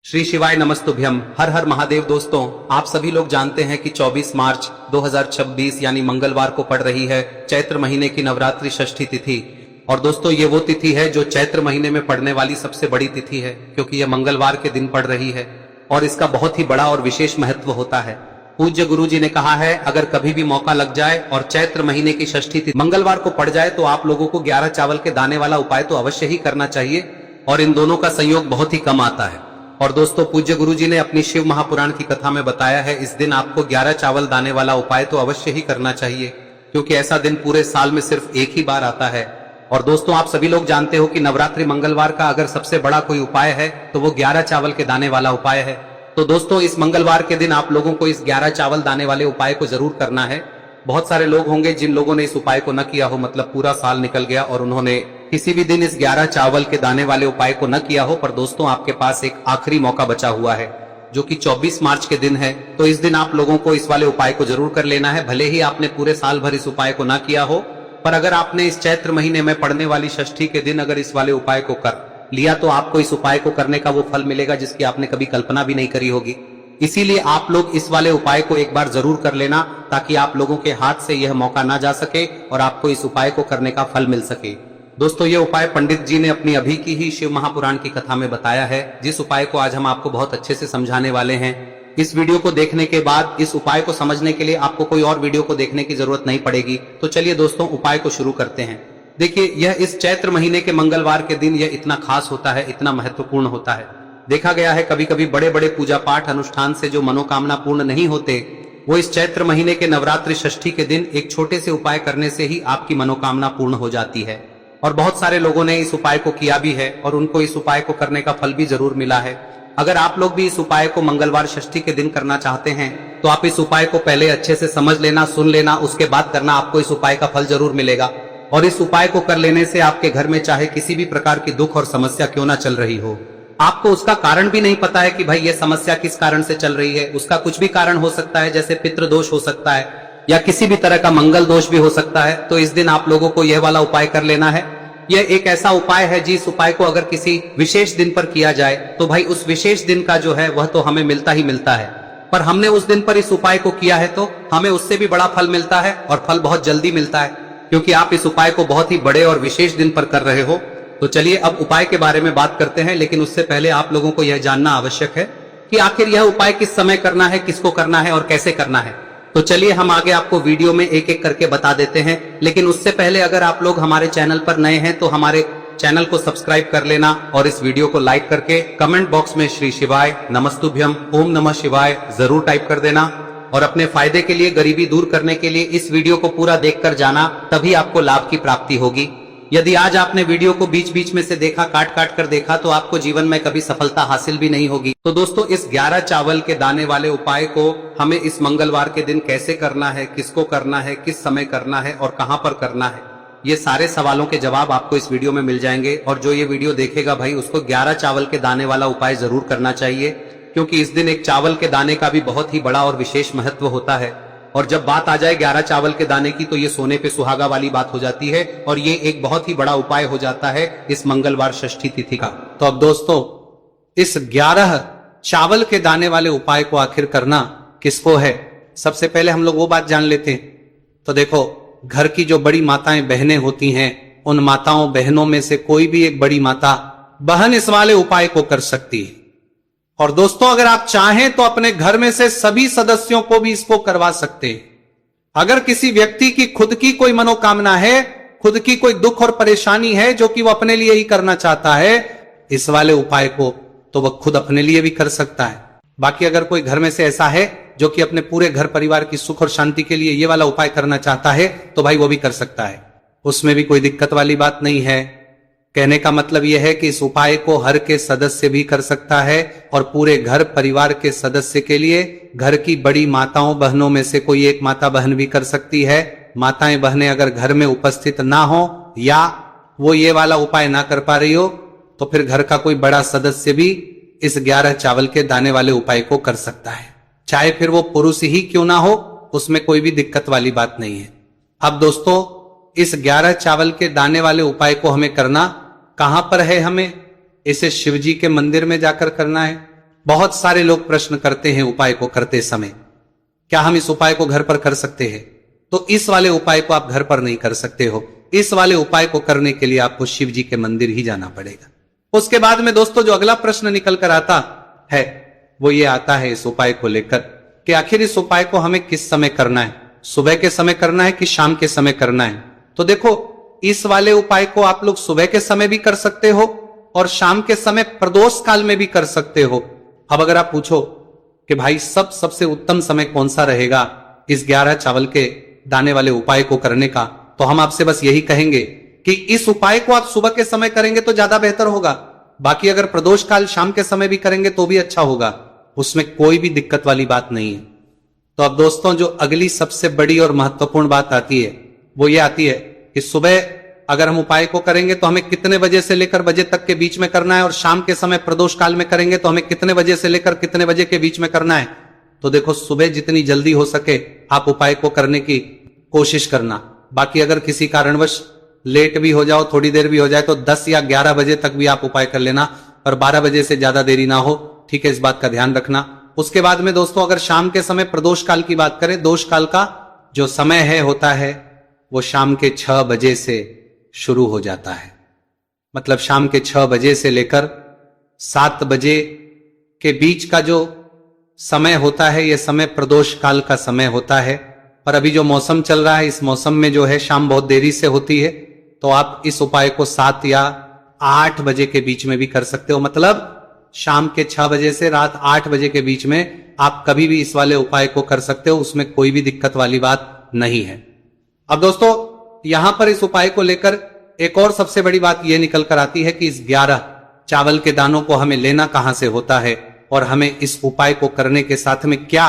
श्री शिवाय नमस्तुभ्यम। हर हर महादेव। दोस्तों, आप सभी लोग जानते हैं कि 24 मार्च 2026 यानी मंगलवार को पड़ रही है चैत्र महीने की नवरात्रि षष्ठी तिथि। और दोस्तों, ये वो तिथि है जो चैत्र महीने में पड़ने वाली सबसे बड़ी तिथि है, क्योंकि यह मंगलवार के दिन पड़ रही है और इसका बहुत ही बड़ा और विशेष महत्व होता है। पूज्य गुरु जी ने कहा है, अगर कभी भी मौका लग जाए और चैत्र महीने की षष्ठी तिथि मंगलवार को पड़ जाए तो आप लोगों को 11 चावल के दाने वाला उपाय तो अवश्य ही करना चाहिए, और इन दोनों का संयोग बहुत ही कम आता है। और दोस्तों, पूज्य गुरु जी ने अपनी शिव महापुराण की कथा में बताया है, इस दिन आपको 11 चावल दाने वाला उपाय तो अवश्य ही करना चाहिए, क्योंकि ऐसा दिन पूरे साल में सिर्फ एक ही बार आता है। और दोस्तों, आप सभी लोग जानते हो कि नवरात्रि मंगलवार का अगर सबसे बड़ा कोई उपाय है तो वो 11 चावल के दाने वाला उपाय है। तो दोस्तों, इस मंगलवार के दिन आप लोगों को इस 11 चावल दाने वाले उपाय को जरूर करना है। बहुत सारे लोग होंगे जिन लोगों ने इस उपाय को न किया हो, मतलब पूरा साल निकल गया और उन्होंने किसी भी दिन इस 11 चावल के दाने वाले उपाय को न किया हो। पर दोस्तों, आपके पास एक आखिरी मौका बचा हुआ है, जो कि 24 मार्च के दिन है। तो इस दिन आप लोगों को इस वाले उपाय को जरूर कर लेना है। भले ही आपने पूरे साल भर इस उपाय को ना किया हो, पर अगर आपने इस चैत्र महीने में पड़ने वाली षष्ठी के दिन अगर इस वाले उपाय को कर लिया तो आपको इस उपाय को करने का वो फल मिलेगा जिसकी आपने कभी कल्पना भी नहीं करी होगी। इसीलिए आप लोग इस वाले उपाय को एक बार जरूर कर लेना, ताकि आप लोगों के हाथ से यह मौका ना जा सके और आपको इस उपाय को करने का फल मिल सके। दोस्तों, ये उपाय पंडित जी ने अपनी अभी की ही शिव महापुराण की कथा में बताया है, जिस उपाय को आज हम आपको बहुत अच्छे से समझाने वाले हैं। इस वीडियो को देखने के बाद इस उपाय को समझने के लिए आपको कोई और वीडियो को देखने की जरूरत नहीं पड़ेगी। तो चलिए दोस्तों, उपाय को शुरू करते हैं। देखिए, यह इस चैत्र महीने के मंगलवार के दिन यह इतना खास होता है, इतना महत्वपूर्ण होता है। देखा गया है कभी कभी बड़े बड़े पूजा पाठ अनुष्ठान से जो मनोकामना पूर्ण नहीं होते, वो इस चैत्र महीने के नवरात्रि षष्ठी के दिन एक छोटे से उपाय करने से ही आपकी मनोकामना पूर्ण हो जाती है। और बहुत सारे लोगों ने इस उपाय को किया भी है और उनको इस उपाय को करने का फल भी जरूर मिला है। अगर आप लोग भी इस उपाय को मंगलवार षष्ठी के दिन करना चाहते हैं तो आप इस उपाय को पहले अच्छे से समझ लेना, सुन लेना, उसके बाद करना। आपको इस उपाय का फल जरूर मिलेगा। और इस उपाय को कर लेने से आपके घर में चाहे किसी भी प्रकार की दुख और समस्या क्यों ना चल रही हो, आपको उसका कारण भी नहीं पता है कि भाई ये समस्या किस कारण से चल रही है। उसका कुछ भी कारण हो सकता है, जैसे पितृदोष हो सकता है या किसी भी तरह का मंगल दोष भी हो सकता है। तो इस दिन आप लोगों को यह वाला उपाय कर लेना है। यह एक ऐसा उपाय है जिस उपाय को अगर किसी विशेष दिन पर किया जाए तो भाई उस विशेष दिन का जो है वह तो हमें मिलता ही मिलता है। पर हमने उस दिन पर इस उपाय को किया है तो हमें उससे भी बड़ा फल मिलता है, और फल बहुत जल्दी मिलता है, क्योंकि आप इस उपाय को बहुत ही बड़े और विशेष दिन पर कर रहे हो। तो चलिए अब उपाय के बारे में बात करते हैं, लेकिन उससे पहले आप लोगों को यह जानना आवश्यक है कि आखिर यह उपाय किस समय करना है, किसको करना है और कैसे करना है। तो चलिए हम आगे आपको वीडियो में एक एक करके बता देते हैं। लेकिन उससे पहले अगर आप लोग हमारे चैनल पर नए हैं तो हमारे चैनल को सब्सक्राइब कर लेना और इस वीडियो को लाइक करके कमेंट बॉक्स में श्री शिवाय नमस्तुभ्यम ओम नमः शिवाय जरूर टाइप कर देना। और अपने फायदे के लिए, गरीबी दूर करने के लिए इस वीडियो को पूरा देखकर जाना, तभी आपको लाभ की प्राप्ति होगी। यदि आज आपने वीडियो को बीच बीच में से देखा, काट काट कर देखा, तो आपको जीवन में कभी सफलता हासिल भी नहीं होगी। तो दोस्तों, इस 11 चावल के दाने वाले उपाय को हमें इस मंगलवार के दिन कैसे करना है, किसको करना है, किस समय करना है और कहां पर करना है, ये सारे सवालों के जवाब आपको इस वीडियो में मिल जाएंगे। और जो ये वीडियो देखेगा भाई, उसको 11 चावल के दाने वाला उपाय जरूर करना चाहिए, क्योंकि इस दिन एक चावल के दाने का भी बहुत ही बड़ा और विशेष महत्व होता है। और जब बात आ जाए 11 चावल के दाने की, तो ये सोने पे सुहागा वाली बात हो जाती है और ये एक बहुत ही बड़ा उपाय हो जाता है इस मंगलवार षष्ठी तिथि का। तो अब दोस्तों, इस 11 चावल के दाने वाले उपाय को आखिर करना किसको है, सबसे पहले हम लोग वो बात जान लेते हैं। तो देखो, घर की जो बड़ी माताएं बहनें होती हैं, उन माताओं बहनों में से कोई भी एक बड़ी माता बहन इस वाले उपाय को कर सकती है। और दोस्तों, अगर आप चाहें तो अपने घर में से सभी सदस्यों को भी इसको करवा सकते हैं। अगर किसी व्यक्ति की खुद की कोई मनोकामना है, खुद की कोई दुख और परेशानी है जो कि वो अपने लिए ही करना चाहता है, इस वाले उपाय को तो वह खुद अपने लिए भी कर सकता है। बाकी अगर कोई घर में से ऐसा है जो कि अपने पूरे घर परिवार की सुख और शांति के लिए ये वाला उपाय करना चाहता है, तो भाई वो भी कर सकता है, उसमें भी कोई दिक्कत वाली बात नहीं है। कहने का मतलब यह है कि इस उपाय को हर के सदस्य भी कर सकता है, और पूरे घर परिवार के सदस्य के लिए घर की बड़ी माताओं बहनों में से कोई एक माता बहन भी कर सकती है। माताएं बहनें अगर घर में उपस्थित ना हो या वो ये वाला उपाय ना कर पा रही हो, तो फिर घर का कोई बड़ा सदस्य भी इस 11 चावल के दाने वाले उपाय को कर सकता है, चाहे फिर वो पुरुष ही क्यों ना हो, उसमें कोई भी दिक्कत वाली बात नहीं है। अब दोस्तों, इस 11 चावल के दाने वाले उपाय को हमें करना कहां पर है, हमें इसे शिवजी के मंदिर में जाकर करना है। बहुत सारे लोग प्रश्न करते हैं उपाय को करते समय, क्या हम इस उपाय को घर पर कर सकते हैं? तो इस वाले उपाय को आप घर पर नहीं कर सकते हो। इस वाले उपाय को करने के लिए आपको शिव जी के मंदिर ही जाना पड़ेगा। उसके बाद में दोस्तों जो अगला प्रश्न निकल कर आता है वो ये आता है इस उपाय को लेकर कि आखिर इस उपाय को हमें किस समय करना है, सुबह के समय करना है कि शाम के समय करना है? तो देखो, इस वाले उपाय को आप लोग सुबह के समय भी कर सकते हो और शाम के समय प्रदोष काल में भी कर सकते हो। अब अगर आप पूछो कि भाई सबसे उत्तम समय कौन सा रहेगा इस 11 चावल के दाने वाले उपाय को करने का, तो हम आपसे बस यही कहेंगे कि इस उपाय को आप सुबह के समय करेंगे तो ज्यादा बेहतर होगा। बाकी अगर प्रदोष काल शाम के समय भी करेंगे तो भी अच्छा होगा, उसमें कोई भी दिक्कत वाली बात नहीं है। तो अब दोस्तों जो अगली सबसे बड़ी और महत्वपूर्ण बात आती है वो ये आती है कि सुबह अगर हम उपाय को करेंगे तो हमें कितने बजे से लेकर बजे तक के बीच में करना है, और शाम के समय प्रदोष काल में करेंगे तो हमें कितने बजे से लेकर कितने बजे के बीच में करना है। तो देखो, सुबह जितनी जल्दी हो सके आप उपाय को करने की कोशिश करना। बाकी अगर किसी कारणवश लेट भी हो जाओ, थोड़ी देर भी हो जाए, तो 10 या 11 बजे तक भी आप उपाय कर लेना, और 12 बजे से ज्यादा देरी ना हो, ठीक है, इस बात का ध्यान रखना। उसके बाद में दोस्तों अगर शाम के समय प्रदोष काल की बात करें, दोष काल का जो समय है होता है वो शाम के 6 बजे से शुरू हो जाता है। मतलब शाम के 6 बजे से लेकर 7 बजे के बीच का जो समय होता है यह समय प्रदोष काल का समय होता है। पर अभी जो मौसम चल रहा है इस मौसम में जो है शाम बहुत देरी से होती है, तो आप इस उपाय को 7 या 8 बजे के बीच में भी कर सकते हो। मतलब शाम के 6 बजे से रात 8 बजे के बीच में आप कभी भी इस वाले उपाय को कर सकते हो, उसमें कोई भी दिक्कत वाली बात नहीं है। अब दोस्तों यहां पर इस उपाय को लेकर एक और सबसे बड़ी बात यह निकल कर आती है कि इस 11 चावल के दानों को हमें लेना कहां से होता है, और हमें इस उपाय को करने के साथ में क्या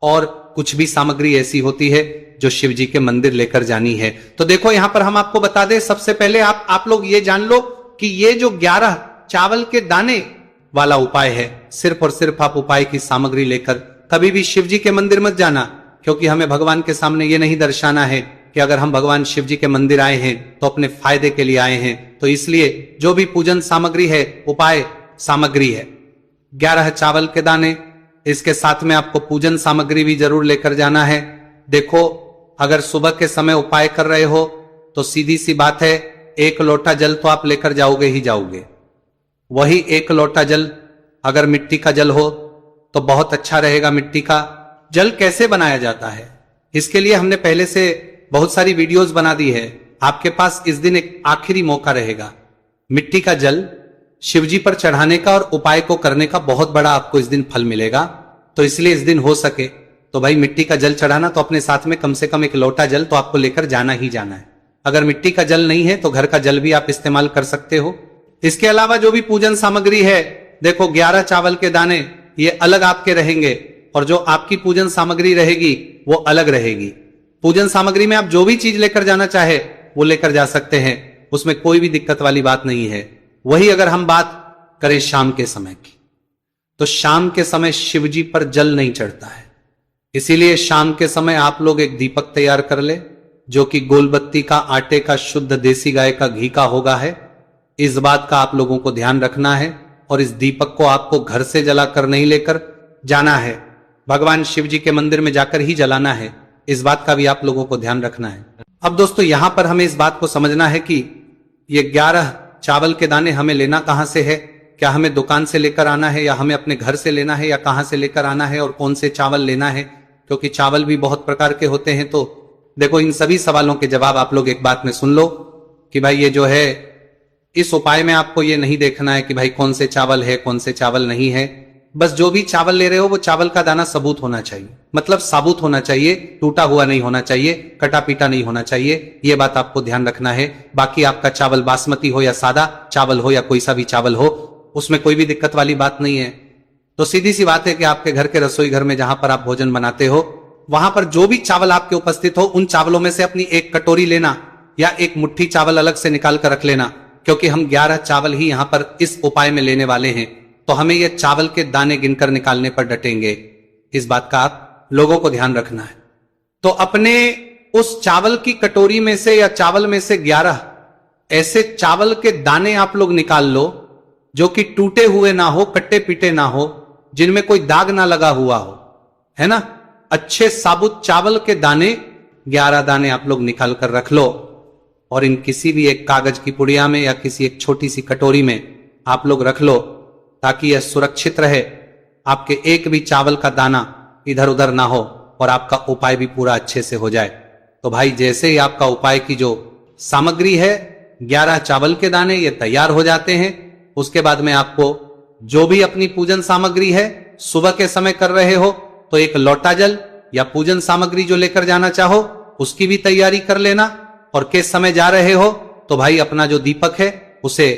और कुछ भी सामग्री ऐसी होती है जो शिव जी के मंदिर लेकर जानी है। तो देखो यहां पर हम आपको बता दें, सबसे पहले आप लोग ये जान लो कि ये जो 11 चावल के दाने वाला उपाय है, सिर्फ और सिर्फ आप उपाय की सामग्री लेकर कभी भी शिव जी के मंदिर मत जाना, क्योंकि हमें भगवान के सामने ये नहीं दर्शाना है कि अगर हम भगवान शिव जी के मंदिर आए हैं तो अपने फायदे के लिए आए हैं। तो इसलिए जो भी पूजन सामग्री है, उपाय सामग्री है 11 चावल के दाने, इसके साथ में आपको पूजन सामग्री भी जरूर लेकर जाना है। देखो, अगर सुबह के समय उपाय कर रहे हो तो सीधी सी बात है, 1 लोटा जल तो आप लेकर जाओगे ही जाओगे। वही 1 लोटा जल अगर मिट्टी का जल हो तो बहुत अच्छा रहेगा। मिट्टी का जल कैसे बनाया जाता है इसके लिए हमने पहले से बहुत सारी वीडियोस बना दी है। आपके पास इस दिन एक आखिरी मौका रहेगा मिट्टी का जल शिवजी पर चढ़ाने का और उपाय को करने का, बहुत बड़ा आपको इस दिन फल मिलेगा। तो इसलिए इस दिन हो सके तो भाई मिट्टी का जल चढ़ाना, तो अपने साथ में कम से कम 1 लोटा जल तो आपको लेकर जाना ही जाना है। अगर मिट्टी का जल नहीं है तो घर का जल भी आप इस्तेमाल कर सकते हो। इसके अलावा जो भी पूजन सामग्री है, देखो 11 चावल के दाने ये अलग आपके रहेंगे, और जो आपकी पूजन सामग्री रहेगी वो अलग रहेगी। पूजन सामग्री में आप जो भी चीज लेकर जाना चाहे वो लेकर जा सकते हैं, उसमें कोई भी दिक्कत वाली बात नहीं है। वही अगर हम बात करें शाम के समय की, तो शाम के समय शिवजी पर जल नहीं चढ़ता है, इसीलिए शाम के समय आप लोग एक दीपक तैयार कर ले जो कि गोलबत्ती का, आटे का, शुद्ध देसी गाय का घी का होगा है। इस बात का आप लोगों को ध्यान रखना है, और इस दीपक को आपको घर से जलाकर नहीं लेकर जाना है, भगवान शिव जी के मंदिर में जाकर ही जलाना है। इस बात का भी आप लोगों को ध्यान रखना है। अब दोस्तों यहां पर हमें इस बात को समझना है कि ये 11 चावल के दाने हमें लेना कहां से है, क्या हमें दुकान से लेकर आना है या हमें अपने घर से लेना है, या कहां से लेकर आना है और कौन से चावल लेना है, क्योंकि चावल भी बहुत प्रकार के होते हैं। तो देखो, इन सभी सवालों के जवाब आप लोग एक बात में सुन लो कि भाई ये जो है इस उपाय में आपको ये नहीं देखना है कि भाई कौन से चावल है कौन से चावल नहीं है। बस जो भी चावल ले रहे हो वो चावल का दाना सबूत होना चाहिए, मतलब साबुत होना चाहिए, टूटा हुआ नहीं होना चाहिए, कटा पीटा नहीं होना चाहिए। ये बात आपको ध्यान रखना है। बाकी आपका चावल बासमती हो या सादा चावल हो या कोई सा भी चावल हो, उसमें कोई भी दिक्कत वाली बात नहीं है। तो सीधी सी बात है कि आपके घर के रसोई घर में जहां पर आप भोजन बनाते हो, वहां पर जो भी चावल आपके उपस्थित हो उन चावलों में से अपनी 1 कटोरी लेना या 1 मुट्ठी चावल अलग से निकाल कर रख लेना, क्योंकि हम 11 चावल ही यहां पर इस उपाय में लेने वाले हैं। तो हमें ये चावल के दाने गिनकर निकालने पर डटेंगे। इस बात का आप लोगों को ध्यान रखना है। तो अपने उस चावल की कटोरी में से या चावल में से 11 ऐसे चावल के दाने आप लोग निकाल लो जो कि टूटे हुए ना हो, कट्टे पीटे ना हो, जिनमें कोई दाग ना लगा हुआ हो, है ना। अच्छे साबुत चावल के दाने 11 दाने आप लोग निकाल कर रख लो और इन किसी भी एक कागज की पुड़िया में या किसी एक छोटी सी कटोरी में आप लोग रख लो, ताकि यह सुरक्षित रहे, आपके एक भी चावल का दाना इधर उधर ना हो और आपका उपाय भी पूरा अच्छे से हो जाए। तो भाई जैसे ही आपका उपाय की जो सामग्री है 11 चावल के दाने ये तैयार हो जाते हैं, उसके बाद में आपको जो भी अपनी पूजन सामग्री है सुबह के समय कर रहे हो तो एक लोटा जल या पूजन सामग्री जो लेकर जाना चाहो उसकी भी तैयारी कर लेना, और किस समय जा रहे हो तो भाई अपना जो दीपक है उसे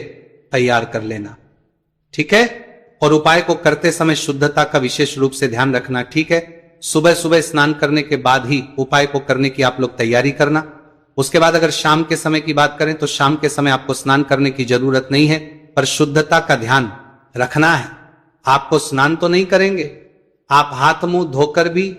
तैयार कर लेना, ठीक है। और उपाय को करते समय शुद्धता का विशेष रूप से ध्यान रखना, ठीक है। सुबह सुबह स्नान करने के बाद ही उपाय को करने की आप लोग तैयारी करना। उसके बाद अगर शाम के समय की बात करें तो शाम के समय आपको स्नान करने की जरूरत नहीं है, पर शुद्धता का ध्यान रखना है। आपको स्नान तो नहीं करेंगे, आप हाथ मुंह धोकर भी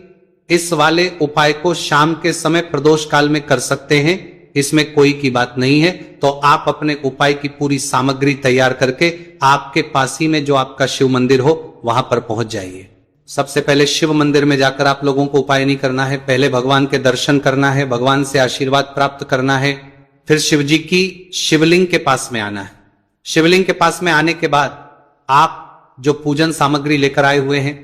इस वाले उपाय को शाम के समय प्रदोष काल में कर सकते हैं, इसमें कोई की बात नहीं है। तो आप अपने उपाय की पूरी सामग्री तैयार करके आपके पास ही में जो आपका शिव मंदिर हो वहां पर पहुंच जाइए। सबसे पहले शिव मंदिर में जाकर आप लोगों को उपाय नहीं करना है, पहले भगवान के दर्शन करना है, भगवान से आशीर्वाद प्राप्त करना है, फिर शिव जी की शिवलिंग के पास में आना है। शिवलिंग के पास में आने के बाद आप जो पूजन सामग्री लेकर आए हुए हैं,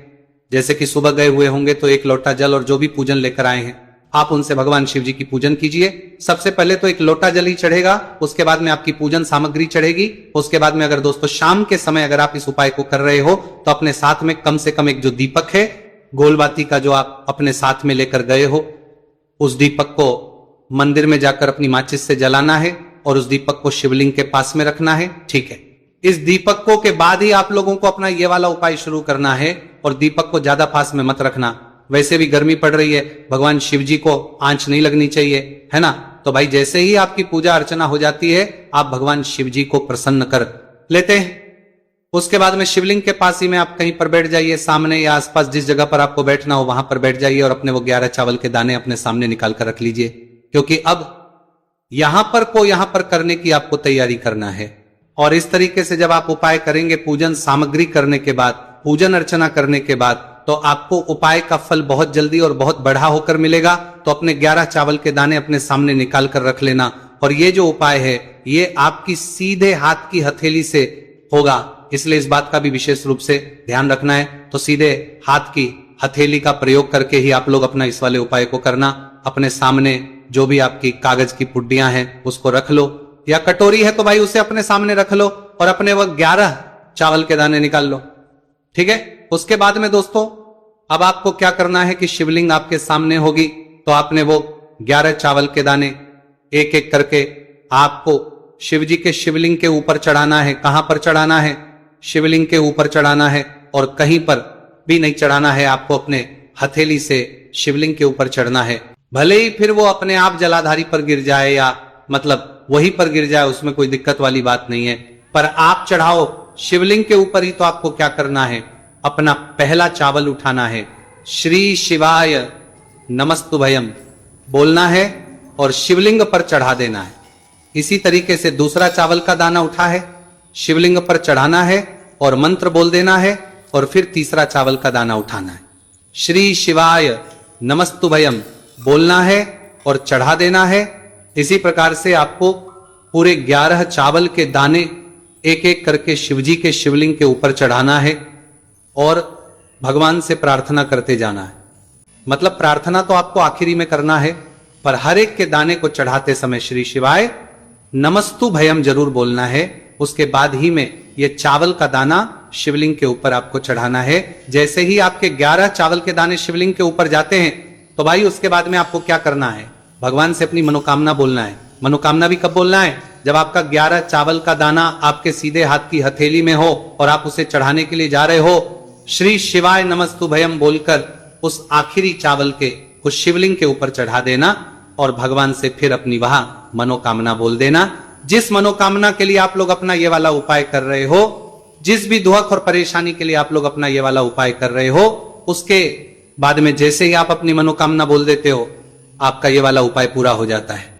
जैसे कि सुबह गए हुए होंगे तो एक लोटा जल और जो भी पूजन लेकर आए हैं आप उनसे भगवान शिव जी की पूजन कीजिए। सबसे पहले तो एक लोटा जल ही चढ़ेगा, उसके बाद में आपकी पूजन सामग्री चढ़ेगी। उसके बाद में अगर दोस्तों शाम के समय अगर आप इस उपाय को कर रहे हो तो अपने साथ में कम से कम एक जो दीपक है गोलबाती का जो आप अपने साथ में लेकर गए हो, उस दीपक को मंदिर में जाकर अपनी माचिस से जलाना है और उस दीपक को शिवलिंग के पास में रखना है, ठीक है। इस दीपक के बाद ही आप लोगों को अपना ये वाला उपाय शुरू करना है, और दीपक को ज्यादा पास में मत रखना, वैसे भी गर्मी पड़ रही है, भगवान शिव जी को आंच नहीं लगनी चाहिए, है ना। तो भाई जैसे ही आपकी पूजा अर्चना हो जाती है आप भगवान शिव जी को प्रसन्न कर लेते हैं। उसके बाद में शिवलिंग के पास ही में आप कहीं पर बैठ जाइए, सामने या आसपास जिस जगह पर आपको बैठना हो वहां पर बैठ जाइए और अपने वो 11 चावल के दाने अपने सामने निकाल कर रख लीजिए, क्योंकि अब यहां पर करने की आपको तैयारी करना है। और इस तरीके से जब आप उपाय करेंगे पूजन सामग्री करने के बाद, पूजन अर्चना करने के बाद, तो आपको उपाय का फल बहुत जल्दी और बहुत बढ़ा होकर मिलेगा। तो अपने 11 चावल के दाने अपने सामने निकाल कर रख लेना, और ये जो उपाय है ये आपकी सीधे हाथ की हथेली से होगा, इसलिए इस बात का भी विशेष रूप से ध्यान रखना है। तो सीधे हाथ की हथेली का प्रयोग करके ही आप लोग अपना इस वाले उपाय को करना। अपने सामने जो भी आपकी कागज की पुड्डियां हैं उसको रख लो, या कटोरी है तो भाई उसे अपने सामने रख लो और अपने वो 11 चावल के दाने निकाल लो, ठीक है। उसके बाद में दोस्तों अब आपको क्या करना है कि शिवलिंग आपके सामने होगी, तो आपने वो 11 चावल के दाने एक एक करके आपको शिव जी के शिवलिंग के ऊपर चढ़ाना है। कहां पर चढ़ाना है? शिवलिंग के ऊपर चढ़ाना है, और कहीं पर भी नहीं चढ़ाना है, आपको अपने हथेली से शिवलिंग के ऊपर चढ़ना है। भले ही फिर वो अपने आप जलाधारी पर गिर जाए या मतलब वहीं पर गिर जाए, उसमें कोई दिक्कत वाली बात नहीं है, पर आप चढ़ाओ शिवलिंग के ऊपर ही। तो आपको क्या करना है, अपना पहला चावल उठाना है, श्री शिवाय नमस्तुभयम बोलना है और शिवलिंग पर चढ़ा देना है। इसी तरीके से दूसरा चावल का दाना उठा है, शिवलिंग पर चढ़ाना है और मंत्र बोल देना है, और फिर तीसरा चावल का दाना उठाना है, श्री शिवाय नमस्तुभयम बोलना है और चढ़ा देना है। इसी प्रकार से आपको पूरे 11 चावल के दाने एक एक करके शिवजी के शिवलिंग के ऊपर चढ़ाना है और भगवान से प्रार्थना करते जाना है। मतलब प्रार्थना तो आपको आखिरी में करना है, पर हर एक के दाने को चढ़ाते समय श्री शिवाय नमस्तु भयम जरूर बोलना है। उसके बाद ही में ये चावल का दाना शिवलिंग के ऊपर आपको चढ़ाना है। जैसे ही आपके 11 चावल के दाने शिवलिंग के ऊपर जाते हैं तो भाई उसके बाद में आपको क्या करना है, भगवान से अपनी मनोकामना बोलना है। मनोकामना भी कब बोलना है? जब आपका 11 चावल का दाना आपके सीधे हाथ की हथेली में हो और आप उसे चढ़ाने के लिए जा रहे हो, श्री शिवाय नमस्तुभयम बोलकर उस आखिरी चावल के उस शिवलिंग के ऊपर चढ़ा देना और भगवान से फिर अपनी वहां मनोकामना बोल देना। जिस मनोकामना के लिए आप लोग अपना ये वाला उपाय कर रहे हो, जिस भी दुख और परेशानी के लिए आप लोग अपना ये वाला उपाय कर रहे हो, उसके बाद में जैसे ही आप अपनी मनोकामना बोल देते हो, आपका ये वाला उपाय पूरा हो जाता है।